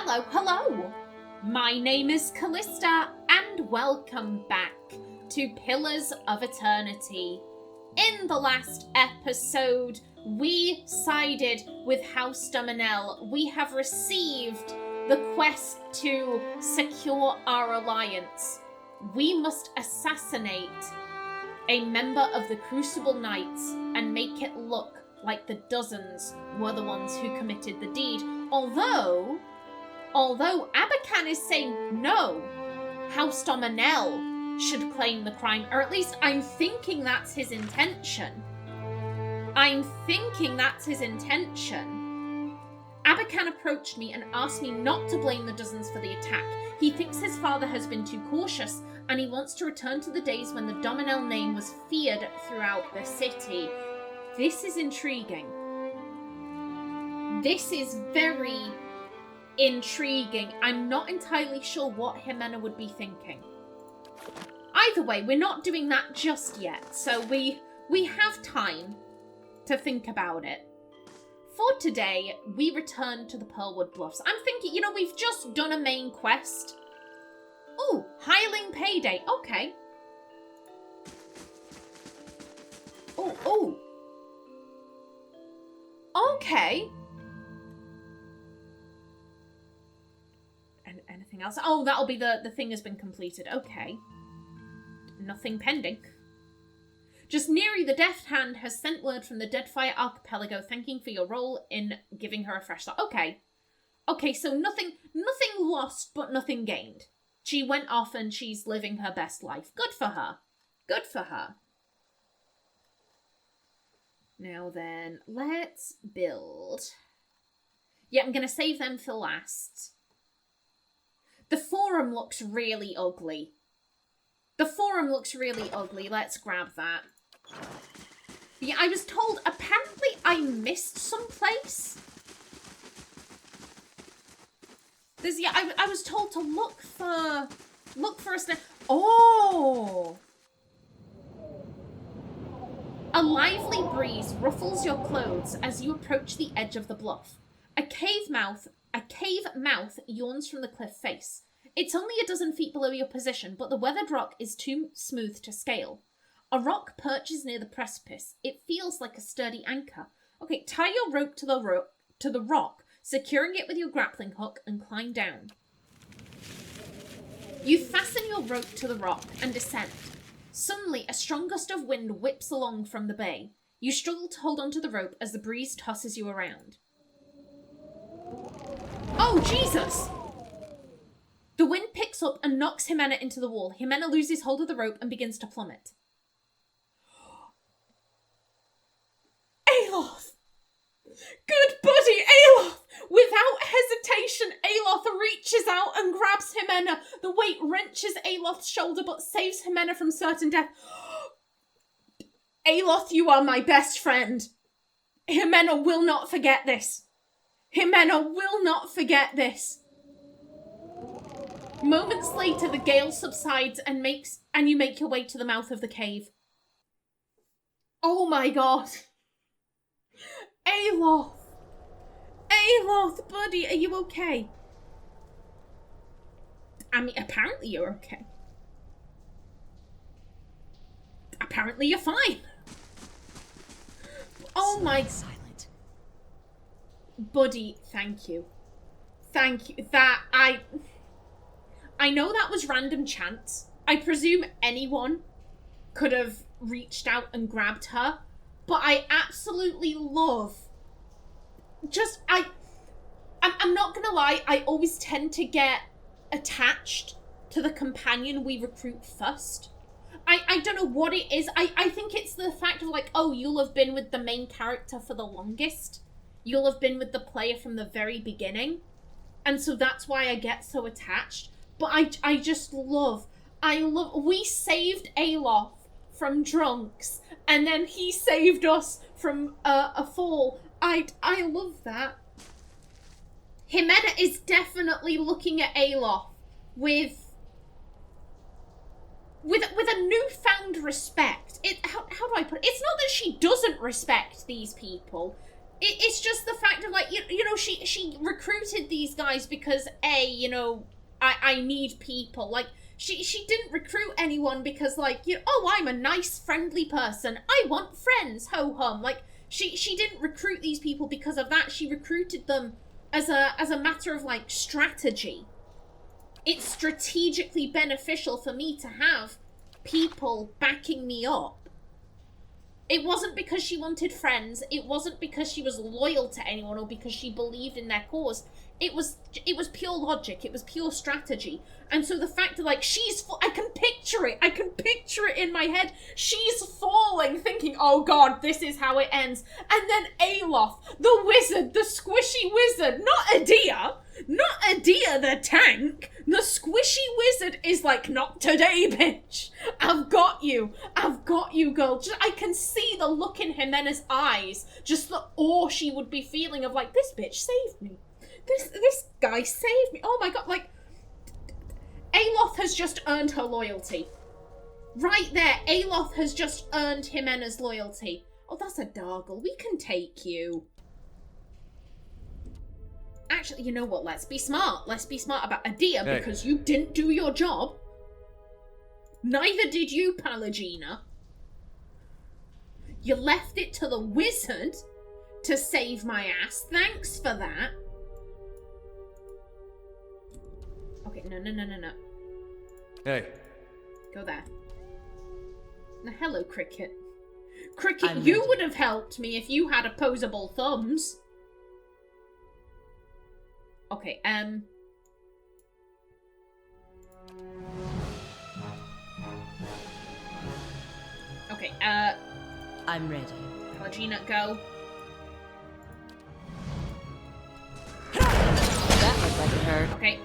Hello! My name is Callista, and welcome back to Pillars of Eternity. In the last episode, we sided with House Ximena. We have received the quest to secure our alliance. We must assassinate a member of the Crucible Knights and make it look like the dozens were the ones who committed the deed. Although Abacan is saying no, House Ximena should claim the crime, or at least I'm thinking that's his intention. Abacan approached me and asked me not to blame the dozens for the attack. He thinks his father has been too cautious, and he wants to return to the days when the Dominel name was feared throughout the city. This is intriguing. This is very intriguing. I'm not entirely sure what Ximena would be thinking. Either way, we're not doing that just yet, so we have time to think about it. For today, we return to the Pearlwood Bluffs. I'm thinking, we've just done a main quest. Ooh, Hireling Payday. Okay. Oh. Okay. And anything else? Oh, that'll be the thing has been completed. Okay. Nothing pending. Just Neri the Deft Hand has sent word from the Deadfire Archipelago thanking for your role in giving her a fresh start. Okay. Okay, so nothing lost, but nothing gained. She went off and she's living her best life. Good for her. Good for her. Now then, let's build. Yeah, I'm going to save them for last. The forum looks really ugly. Let's grab that. Yeah, I was told, apparently I missed someplace. I was told to look for a snake. Oh! A lively breeze ruffles your clothes as you approach the edge of the bluff. A cave mouth yawns from the cliff face. It's only a dozen feet below your position, but the weathered rock is too smooth to scale. A rock perches near the precipice. It feels like a sturdy anchor. Okay, tie your rope to the rock, securing it with your grappling hook, and climb down. You fasten your rope to the rock and descend. Suddenly, a strong gust of wind whips along from the bay. You struggle to hold onto the rope as the breeze tosses you around. Oh, Jesus! The wind picks up and knocks Ximena into the wall. Ximena loses hold of the rope and begins to plummet. Aloth! Good buddy, Aloth! Without hesitation, Aloth reaches out and grabs Ximena. The weight wrenches Aloth's shoulder but saves Ximena from certain death. Aloth, you are my best friend. Ximena will not forget this. Moments later, the gale subsides and you make your way to the mouth of the cave. Oh my god. Aloth, buddy, are you okay? I mean, apparently you're okay. Apparently you're fine. Oh my... Silent. Buddy, thank you. I know that was random chance. I presume anyone could have reached out and grabbed her, but I absolutely love... I'm not gonna lie, I always tend to get attached to the companion we recruit first. I don't know what it is. I think it's the fact of like, oh, you'll have been with the main character for the longest. You'll have been with the player from the very beginning. And so that's why I get so attached. But I just love, we saved Aloth from drunks, and then he saved us from a fall. I love that. Ximena is definitely looking at Aloth with a newfound respect. How do I put it? It's not that she doesn't respect these people. It's just the fact of, like, you know, she recruited these guys because, you know, I need people. Like, she didn't recruit anyone because, like, you know, oh, I'm a nice, friendly person. I want friends, ho-hum. Like, she didn't recruit these people because of that. She recruited them as a matter of, like, strategy. It's strategically beneficial for me to have people backing me up. It wasn't because she wanted friends. It wasn't because she was loyal to anyone or because she believed in their cause. It was pure logic. It was pure strategy. And so the fact that, like, I can picture it. I can picture it in my head. She's falling, thinking, oh god, this is how it ends. And then Aloth, the wizard, the squishy wizard, not Adia the tank. The squishy wizard is like, not today, bitch. I've got you, girl. I can see the look in Ximena's eyes. Just the awe she would be feeling of, like, this bitch saved me. This guy saved me. Oh my god, like, Aloth has just earned her loyalty. Right there, Aloth has just earned Ximena's loyalty. Oh, that's a Dargle. We can take you. Actually, you know what? Let's be smart. Let's be smart about Adia, because you didn't do your job. Neither did you, Pallegina. You left it to the wizard to save my ass. Thanks for that. Okay, no. Hey. Go there. Now, hello, Cricket. Cricket, you would have helped me if you had opposable thumbs. Okay, okay, I'm ready. Pallegina, go. That looked like it hurt. Okay.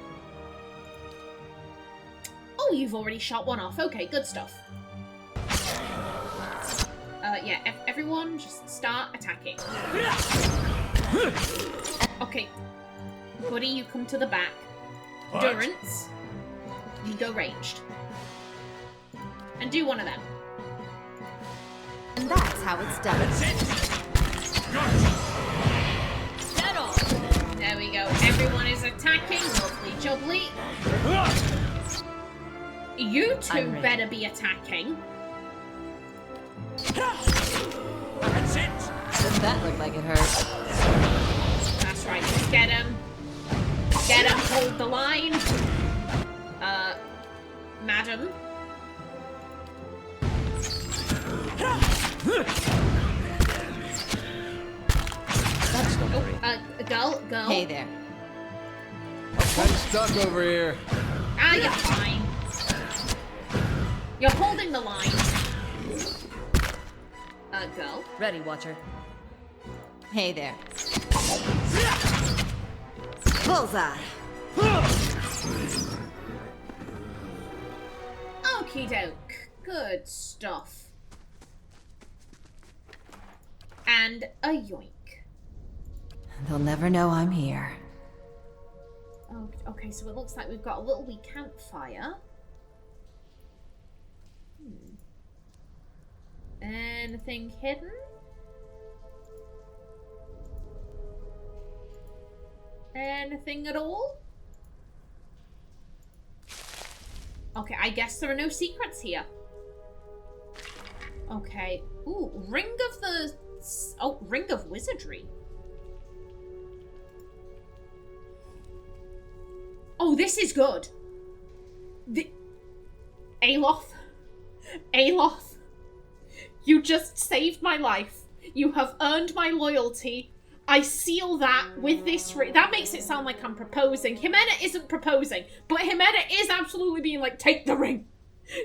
Oh, you've already shot one off. Okay, good stuff. Yeah, everyone just start attacking. Okay. Buddy, you come to the back. What? Durance, you go ranged. And do one of them. And that's how it's done. Settle! There we go. Everyone is attacking. Lovely jubbly. You two better be attacking. That's it! Doesn't that look like it hurt? That's right. Just get him. Get him. Hold the line. Madam. That's not Go. Hey there. I'm kind of stuck over here. Ah, you're fine. You're holding the line. Go. Ready, Watcher. Hey there. Bullseye. Okie doke. Good stuff. And a yoink. They'll never know I'm here. Oh, okay, so it looks like we've got a little wee campfire. Anything hidden? Anything at all? Okay, I guess there are no secrets here. Okay. Ooh, Ring of the... Oh, Ring of Wizardry. Oh, this is good. Aloth. You just saved my life. You have earned my loyalty. I seal that with this ring. That makes it sound like I'm proposing. Ximena isn't proposing, but Ximena is absolutely being like, take the ring.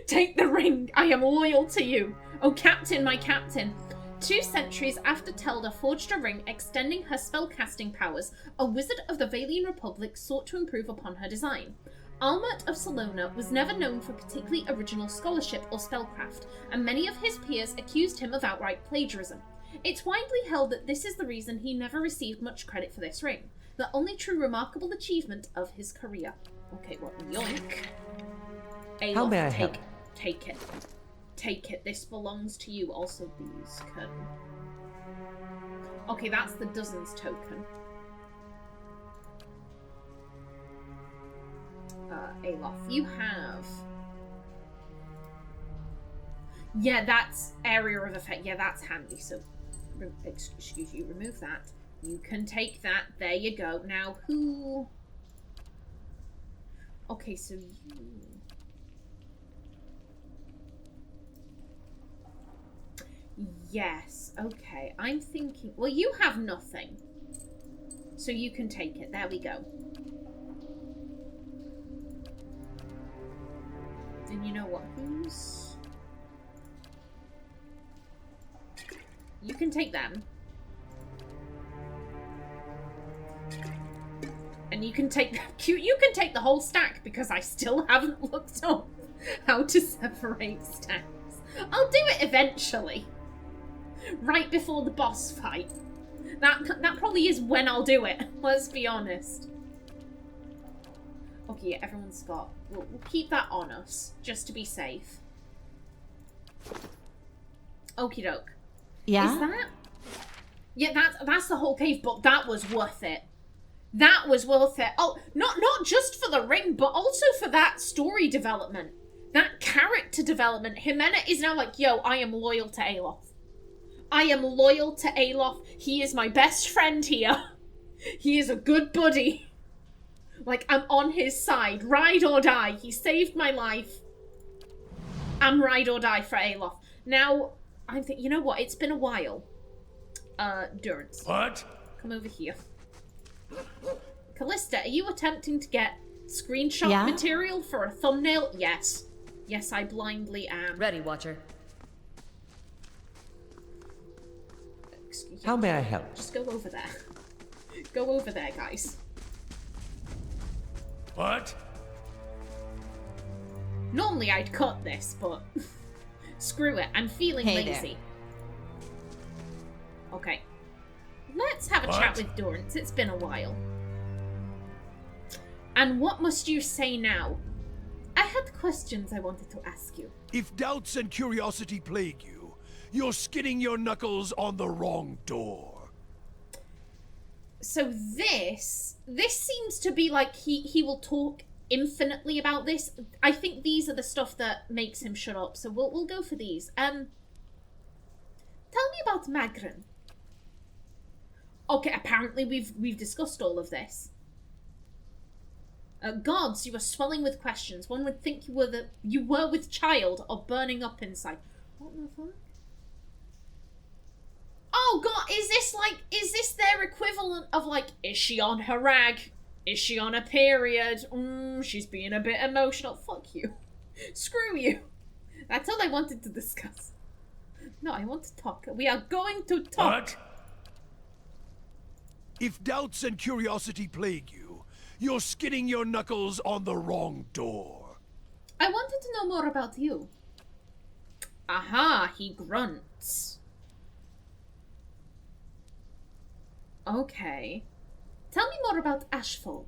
Take the ring. I am loyal to you. Oh, Captain, my Captain. 2 centuries after Telda forged a ring extending her spellcasting powers, a wizard of the Vailian Republic sought to improve upon her design. Almert of Salona was never known for particularly original scholarship or spellcraft, and many of his peers accused him of outright plagiarism. It's widely held that this is the reason he never received much credit for this ring, the only true remarkable achievement of his career. Okay, well, yoink. Aloth, How may I help? Take it. Take it. This belongs to you. Also, these can... Okay, that's the dozens token. Aloth, you have... Yeah, that's area of effect. Yeah, that's handy. So, excuse you, remove that. You can take that. There you go. Now, who... Okay, so you... Yes, okay. I'm thinking... Well, you have nothing. So you can take it. There we go. And you know what? Who's... You can take them. And you can take... You can take the whole stack, because I still haven't looked up how to separate stacks. I'll do it eventually. Right before the boss fight. That probably is when I'll do it. Let's be honest. Okay, yeah, everyone's got... We'll keep that on us, just to be safe. Okie doke. Yeah? Is that... Yeah, that's the whole cave, but that was worth it. That was worth it. Oh, not just for the ring, but also for that story development. That character development. Ximena is now like, yo, I am loyal to Aloth. I am loyal to Aloth. He is my best friend here. He is a good buddy. Like, I'm on his side. Ride or die. He saved my life. I'm ride or die for Aloth. Now, I'm thinking, you know what? It's been a while. Durance. What? Come over here. Kallista, are you attempting to get screenshot material for a thumbnail? Yes. Yes, I blindly am. Ready, Watcher. Excuse me. How may I help? Just go over there. Go over there, guys. What? Normally I'd cut this, but screw it. I'm feeling lazy. There. Okay. Let's have a chat with Durance. It's been a while. And what must you say now? I had questions I wanted to ask you. If doubts and curiosity plague you, you're skidding your knuckles on the wrong door. So this seems to be like he will talk infinitely about this. I think these are the stuff that makes him shut up. So we'll go for these. Tell me about Magrin. Okay, apparently we've discussed all of this. Gods, you are swelling with questions. One would think you were with child or burning up inside. What the fuck? Oh god, is this their equivalent of like, is she on her rag? Is she on a period? She's being a bit emotional. Fuck you. Screw you. That's all I wanted to discuss. No, I want to talk. We are going to talk. What? If doubts and curiosity plague you, you're skidding your knuckles on the wrong door. I wanted to know more about you. Aha, he grunts. Okay. Tell me more about Ashfall.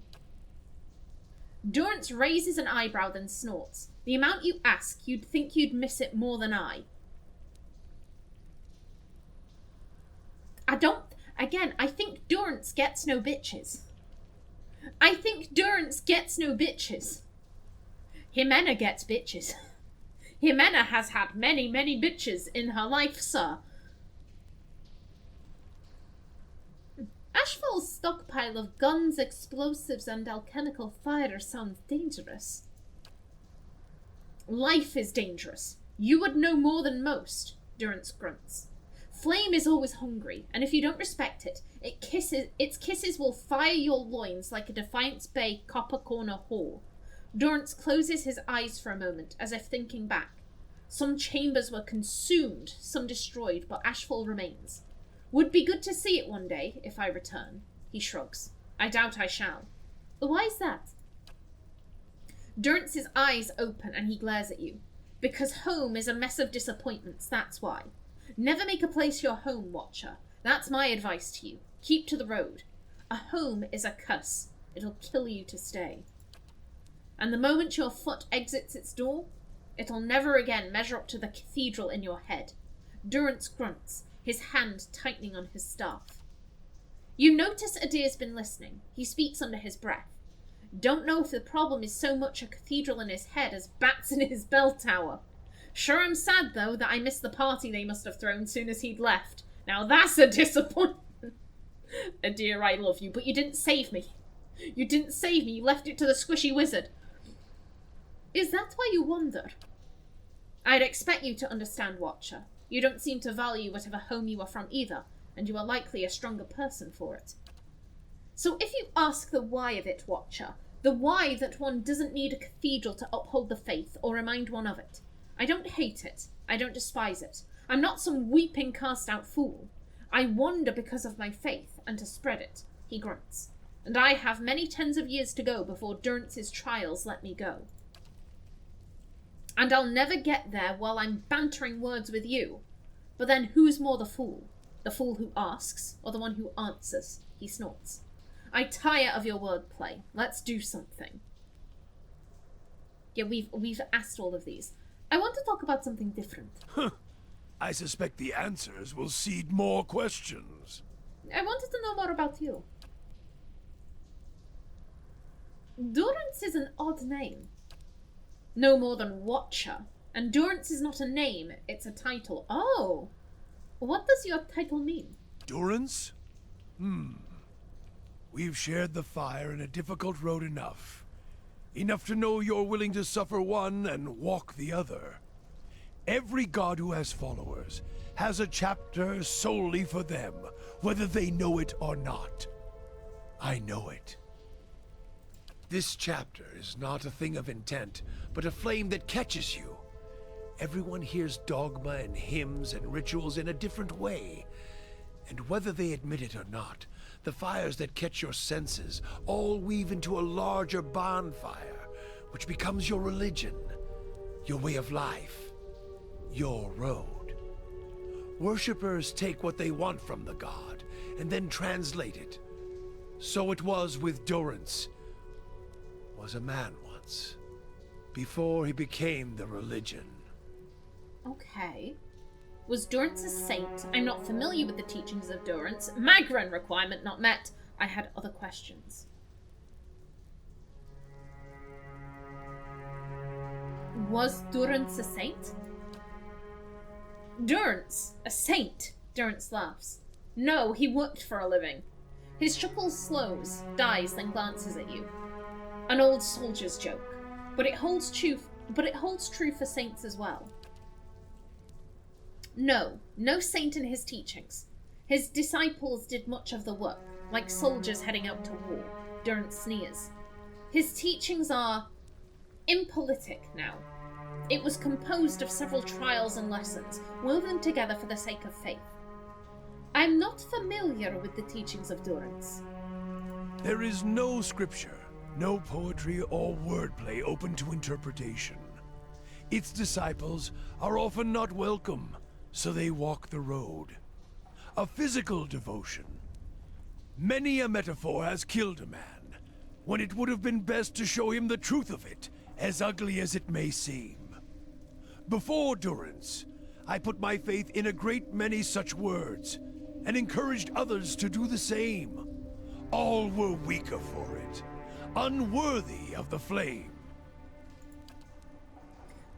Durance raises an eyebrow, then snorts. The amount you ask, you'd think you'd miss it more than I. I think Durance gets no bitches. I think Durance gets no bitches. Ximena gets bitches. Ximena has had many, many bitches in her life, sir. Ashfall's stockpile of guns, explosives, and alchemical fire sounds dangerous. Life is dangerous. You would know more than most, Durance grunts. Flame is always hungry, and if you don't respect it, its kisses will fire your loins like a Defiance Bay copper corner whore. Durance closes his eyes for a moment, as if thinking back. Some chambers were consumed, some destroyed, but Ashfall remains. Would be good to see it one day, if I return. He shrugs. I doubt I shall. Why is that? Durance's eyes open and he glares at you. Because home is a mess of disappointments, that's why. Never make a place your home, Watcher. That's my advice to you. Keep to the road. A home is a curse. It'll kill you to stay. And the moment your foot exits its door, it'll never again measure up to the cathedral in your head. Durance grunts, his hand tightening on his staff. You notice Adir's been listening. He speaks under his breath. Don't know if the problem is so much a cathedral in his head as bats in his bell tower. Sure, I'm sad, though, that I missed the party they must have thrown soon as he'd left. Now that's a disappointment. Adir, I love you, but you didn't save me. You didn't save me. You left it to the squishy wizard. Is that why you wander? I'd expect you to understand, Watcher. You don't seem to value whatever home you are from either, and you are likely a stronger person for it. So if you ask the why of it, Watcher, the why that one doesn't need a cathedral to uphold the faith or remind one of it, I don't hate it. I don't despise it. I'm not some weeping cast-out fool. I wander because of my faith, and to spread it, he grunts. And I have many tens of years to go before Durance's trials let me go. And I'll never get there while I'm bantering words with you. But then who's more the fool? The fool who asks, or the one who answers? He snorts. I tire of your wordplay. Let's do something. Yeah, we've asked all of these. I want to talk about something different. I suspect the answers will seed more questions. I wanted to know more about you. Durance is an odd name. No more than Watcher. And Durance is not a name, it's a title. Oh! What does your title mean? Durance? We've shared the fire in a difficult road enough. Enough to know you're willing to suffer one and walk the other. Every god who has followers has a chapter solely for them, whether they know it or not. I know it. This chapter is not a thing of intent, but a flame that catches you. Everyone hears dogma and hymns and rituals in a different way. And whether they admit it or not, the fires that catch your senses all weave into a larger bonfire, which becomes your religion, your way of life, your road. Worshippers take what they want from the god, and then translate it. So it was with Durance. Was a man once, before he became the religion. Okay. Was Durance a saint? I'm not familiar with the teachings of Durance. Magran requirement not met. I had other questions. Was Durance a saint? Durance, a saint? Durance laughs. No, he worked for a living. His chuckle slows, dies, then glances at you. An old soldier's joke. But it holds true for saints as well. No saint in his teachings. His disciples did much of the work, like soldiers heading out to war. Durance sneers. His teachings are impolitic now. It was composed of several trials and lessons, woven together for the sake of faith. I'm not familiar with the teachings of Durance. There is no scripture, no poetry or wordplay open to interpretation. Its disciples are often not welcome, so they walk the road. A physical devotion. Many a metaphor has killed a man, when it would have been best to show him the truth of it, as ugly as it may seem. Before Durance, I put my faith in a great many such words, and encouraged others to do the same. All were weaker for it, unworthy of the flame.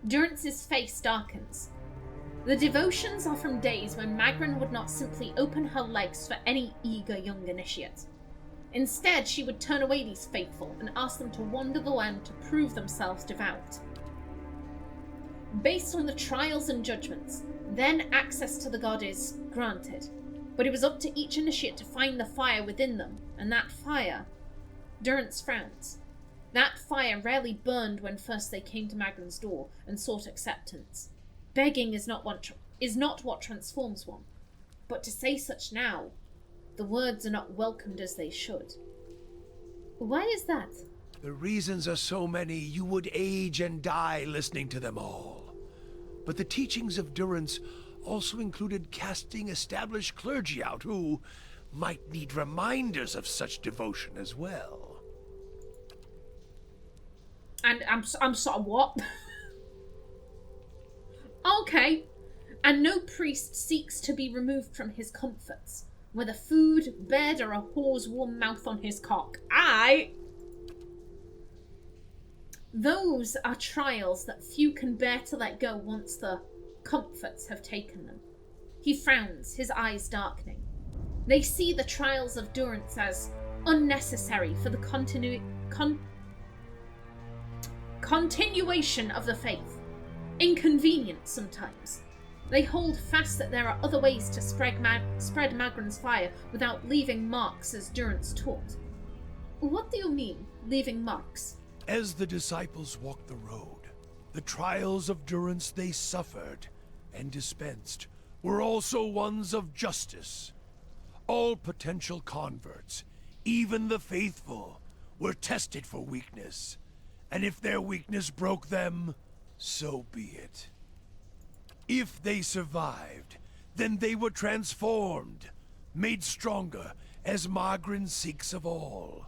Durance's face darkens. The devotions are from days when Magran would not simply open her legs for any eager young initiate. Instead, she would turn away these faithful and ask them to wander the land to prove themselves devout. Based on the trials and judgments, then access to the god is granted, but it was up to each initiate to find the fire within them, and that fire... Durance frowns. That fire rarely burned when first they came to Magran's door and sought acceptance. Begging is not what transforms one, but to say such now, the words are not welcomed as they should. Why is that? The reasons are so many you would age and die listening to them all. But the teachings of Durance also included casting established clergy out who might need reminders of such devotion as well. And I'm sorry, what? Okay. And no priest seeks to be removed from his comforts. with a food, bed, or a whore's warm mouth on his cock. Those are trials that few can bear to let go once the comforts have taken them. He frowns, his eyes darkening. They see the trials of Durance as unnecessary for the continuation of the faith. Inconvenient sometimes. They hold fast that there are other ways to spread Magran's fire without leaving marks as Durance taught. What do you mean, leaving marks? As the disciples walked the road, the trials of Durance they suffered and dispensed were also ones of justice. All potential converts, even the faithful, were tested for weakness, and if their weakness broke them, so be it. If they survived, then they were transformed, made stronger as Magran seeks of all.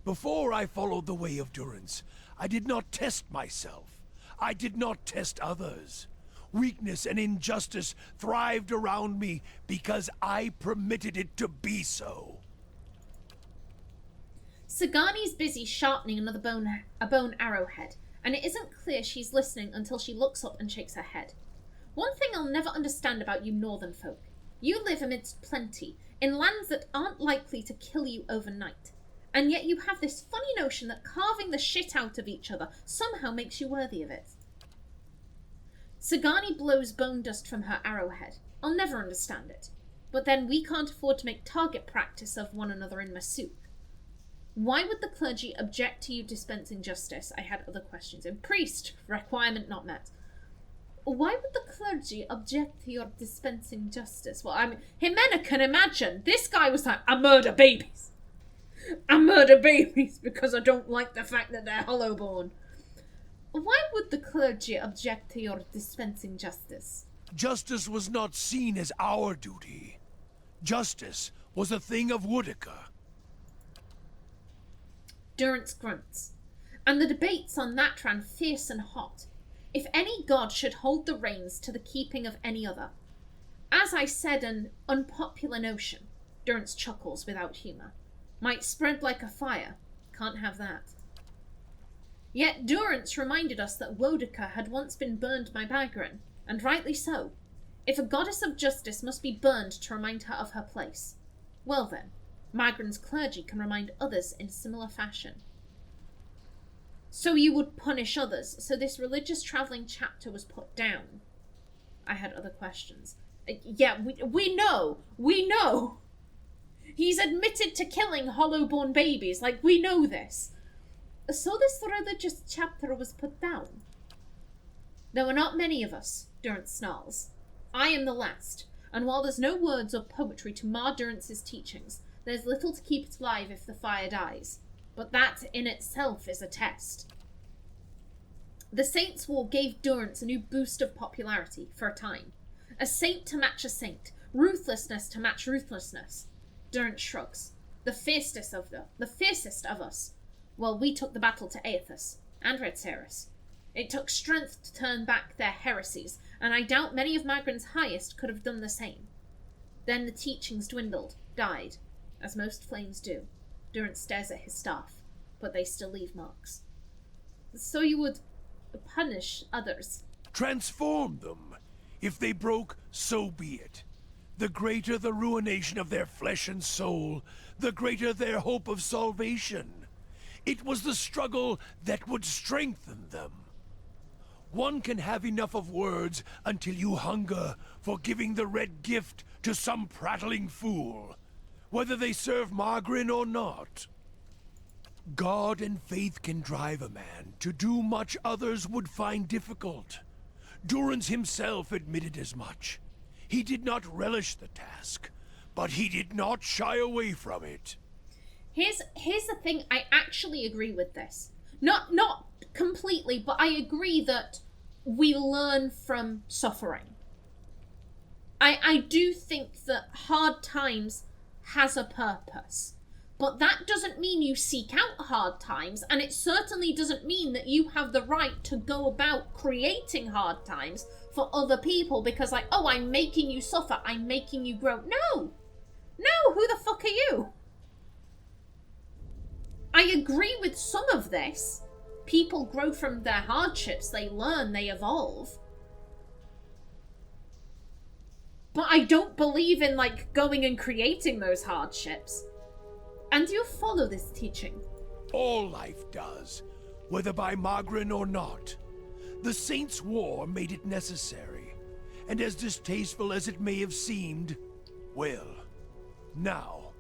Before I followed the way of Durance, I did not test myself. I did not test others. Weakness and injustice thrived around me because I permitted it to be so. Sagani's busy sharpening a bone arrowhead, and it isn't clear she's listening until she looks up and shakes her head. One thing I'll never understand about you northern folk. You live amidst plenty, in lands that aren't likely to kill you overnight. And yet you have this funny notion that carving the shit out of each other somehow makes you worthy of it. Sagani blows bone dust from her arrowhead. I'll never understand it. But then we can't afford to make target practice of one another in Masuk. Why would the clergy object to you dispensing justice? I had other questions. And priest, requirement not met. Why would the clergy object to your dispensing justice? Well, I mean, Ximena can imagine. This guy was like, I murder babies. I murder babies because I don't like the fact that they're hollowborn. Why would the clergy object to your dispensing justice? Justice was not seen as our duty. Justice was a thing of Woodica. Durance grunts. And the debates on that ran fierce and hot. If any god should hold the reins to the keeping of any other. As I said, an unpopular notion, Durance chuckles without humour, might spread like a fire. Can't have that. Yet Durance reminded us that Woedica had once been burned by Magran, and rightly so. If a goddess of justice must be burned to remind her of her place, well then, Magran's clergy can remind others in similar fashion. So you would punish others, so this religious travelling chapter was put down. I had other questions. Yeah, we know! He's admitted to killing hollowborn babies, like, we know this. So this religious chapter was put down. There were not many of us, Durance snarls. I am the last, and while there's no words or poetry to mar Durance's teachings, there's little to keep it alive if the fire dies. But that in itself is a test. The Saints' War gave Durance a new boost of popularity, for a time. A saint to match a saint, ruthlessness to match ruthlessness. Durance shrugs. The fiercest of us. Well, we took the battle to Aethys, and Red Ceres. It took strength to turn back their heresies, and I doubt many of Magran's highest could have done the same. Then the teachings dwindled, died, as most flames do. Durance stares at his staff, but they still leave marks. So you would punish others? Transform them. If they broke, so be it. The greater the ruination of their flesh and soul, the greater their hope of salvation. It was the struggle that would strengthen them. One can have enough of words until you hunger for giving the red gift to some prattling fool, whether they serve Magran or not. God and faith can drive a man to do much others would find difficult. Durance himself admitted as much. He did not relish the task, but he did not shy away from it. Here's the thing, I actually agree with this. Not completely, but I agree that we learn from suffering. I do think that hard times has a purpose. But that doesn't mean you seek out hard times, and it certainly doesn't mean that you have the right to go about creating hard times for other people because, like, oh, I'm making you suffer, I'm making you grow. No! No, who the fuck are you? I agree with some of this. People grow from their hardships, they learn, they evolve. But I don't believe in, like, going and creating those hardships. And you follow this teaching? All life does, whether by Magrin or not. The Saints' War made it necessary, and as distasteful as it may have seemed, well, now,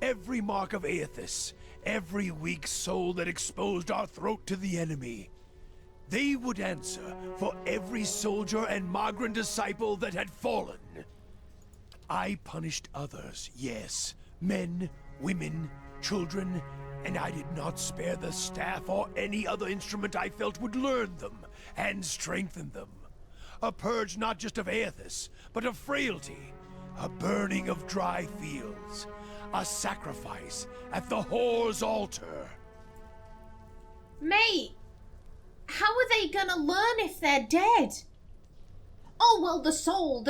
every mark of Aethys, every weak soul that exposed our throat to the enemy, they would answer for every soldier and Magrin disciple that had fallen. I punished others, yes, men, women, children, and I did not spare the staff or any other instrument I felt would learn them and strengthen them. A purge not just of Aethys, but of frailty, a burning of dry fields, a sacrifice at the whore's altar. Mate, how are they gonna learn if they're dead? Oh, well, the soul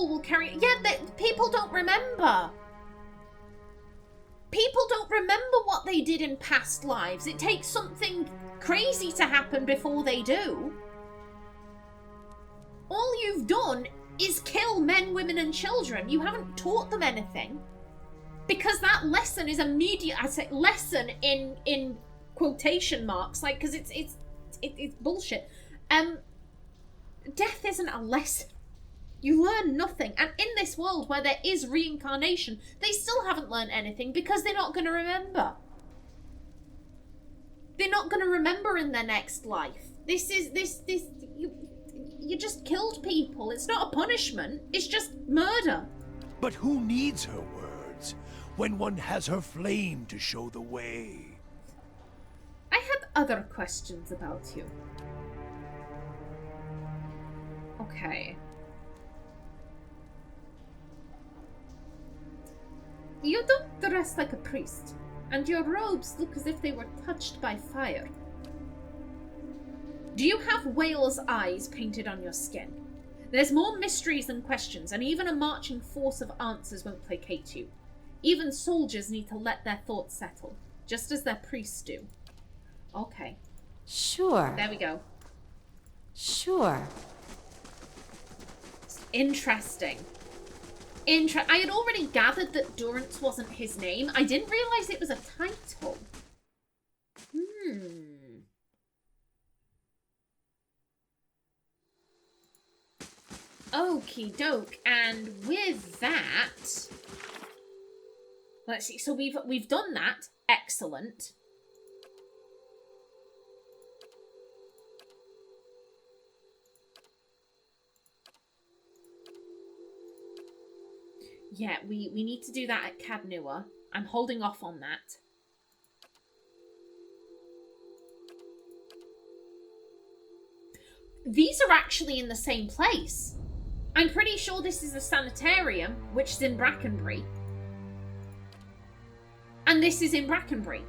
will carry... Yeah, people don't remember. People don't remember what they did in past lives. It takes something crazy to happen before they do. All you've done is kill men, women, and children. You haven't taught them anything. Because that lesson is immediate. I say lesson in quotation marks, like, because it's bullshit. Death isn't a lesson. You learn nothing. And in this world where there is reincarnation, they still haven't learned anything because they're not going to remember. They're not going to remember in their next life. You just killed people. It's not a punishment. It's just murder. But who needs her words when one has her flame to show the way? I had other questions about you. Okay. You don't dress like a priest, and your robes look as if they were touched by fire. Do you have whale's eyes painted on your skin? There's more mysteries than questions, and even a marching force of answers won't placate you. Even soldiers need to let their thoughts settle, just as their priests do. Okay. Sure. There we go. Sure. Interesting. I had already gathered that Durance wasn't his name. I didn't realise it was a title. Okie doke. And with that, let's see. So we've done that. Excellent. Yeah, we need to do that at Cadnua. I'm holding off on that. These are actually in the same place. I'm pretty sure this is the sanitarium, which is in Brackenbury. And this is in Brackenbury.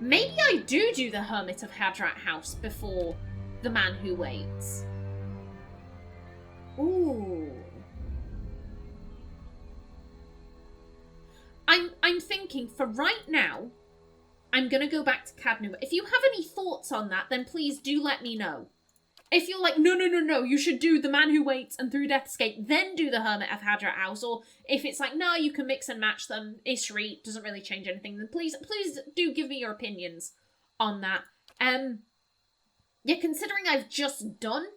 Maybe I do the Hermit of Hadrat house before the Man Who Waits. Ooh. I'm thinking for right now, I'm going to go back to Cadnua. If you have any thoughts on that, then please do let me know. If you're like, no, you should do The Man Who Waits and Through Death Escape, then do the Hermit of Hadrat House. Or if it's like, no, you can mix and match them, Ishri doesn't really change anything, then please do give me your opinions on that. Yeah, considering I've just done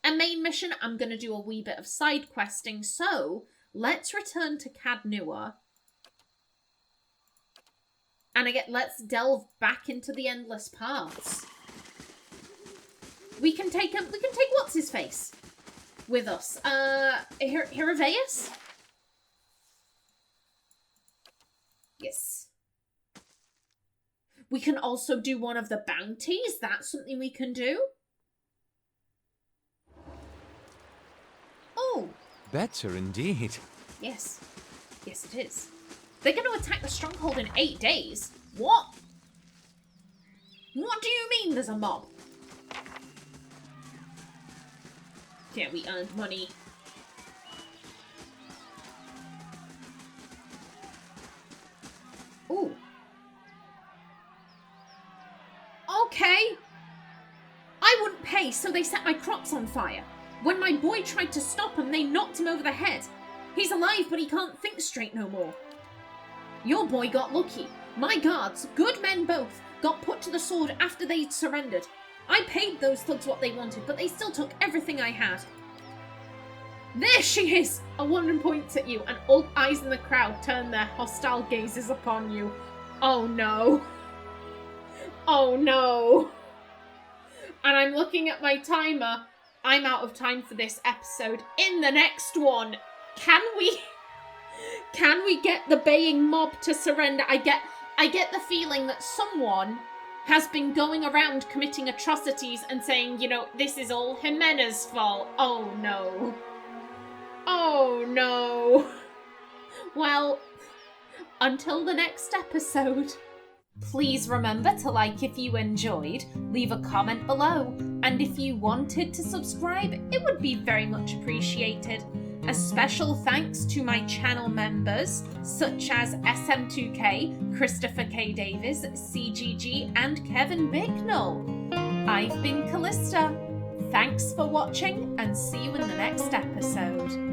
a main mission, I'm going to do a wee bit of side questing. So let's return to Cadnua. And let's delve back into the endless paths. We can take what's his face with us. Hiraveus? Yes. We can also do one of the bounties. That's something we can do. Oh. Better indeed. Yes. Yes, it is. They're going to attack the stronghold in 8 days. What? What do you mean there's a mob? Yeah, we earned money. Okay. I wouldn't pay, so they set my crops on fire. When my boy tried to stop him, they knocked him over the head. He's alive, but he can't think straight no more. Your boy got lucky. My guards, good men both, got put to the sword after they'd surrendered. I paid those thugs what they wanted, but they still took everything I had. There she is! A woman points at you, and all eyes in the crowd turn their hostile gazes upon you. Oh no. Oh no. And I'm looking at my timer. I'm out of time for this episode. In the next one, can we get the baying mob to surrender? I get the feeling that someone has been going around committing atrocities and saying, you know, this is all Ximena's fault. Oh no. Oh no. Well, until the next episode. Please remember to like if you enjoyed, leave a comment below, and if you wanted to subscribe, it would be very much appreciated. A special thanks to my channel members, such as SM2K, Christopher K. Davis, CGG, and Kevin Bicknell. I've been Kallista. Thanks for watching, and see you in the next episode.